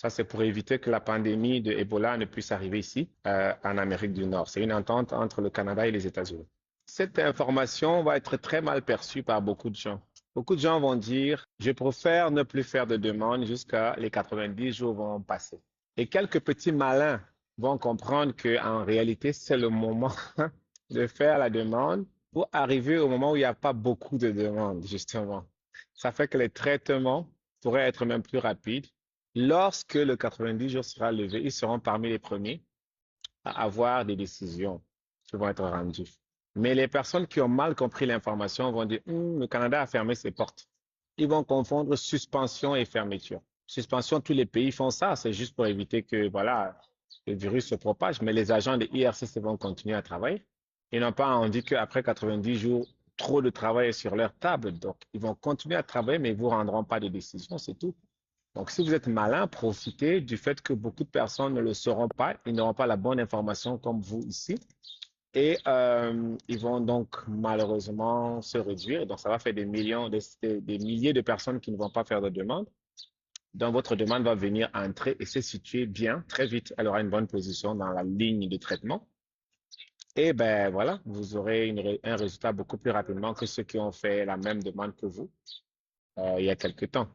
Ça, c'est pour éviter que la pandémie de Ebola ne puisse arriver ici, en Amérique du Nord. C'est une entente entre le Canada et les États-Unis. Cette information va être très mal perçue par beaucoup de gens. Beaucoup de gens vont dire, je préfère ne plus faire de demande jusqu'à les 90 jours vont passer. Et quelques petits malins vont comprendre que en réalité, c'est le moment de faire la demande pour arriver au moment où il n'y a pas beaucoup de demandes, justement. Ça fait que les traitements pourraient être même plus rapides. Lorsque le 90 jours sera levé, ils seront parmi les premiers à avoir des décisions qui vont être rendues. Mais les personnes qui ont mal compris l'information vont dire, le Canada a fermé ses portes. Ils vont confondre suspension et fermeture. Suspension, tous les pays font ça. C'est juste pour éviter que, voilà, le virus se propage. Mais les agents de IRCC vont continuer à travailler. Ils n'ont pas envie qu'après 90 jours, trop de travail est sur leur table. Donc, ils vont continuer à travailler, mais ils ne vous rendront pas de décision, c'est tout. Donc, si vous êtes malin, profitez du fait que beaucoup de personnes ne le sauront pas, ils n'auront pas la bonne information comme vous ici, et ils vont donc malheureusement se réduire. Donc, ça va faire des millions, des milliers de personnes qui ne vont pas faire de demande. Donc, votre demande va venir entrer et se situer bien, très vite. Elle aura une bonne position dans la ligne de traitement. Et ben voilà, vous aurez un résultat beaucoup plus rapidement que ceux qui ont fait la même demande que vous il y a quelque temps.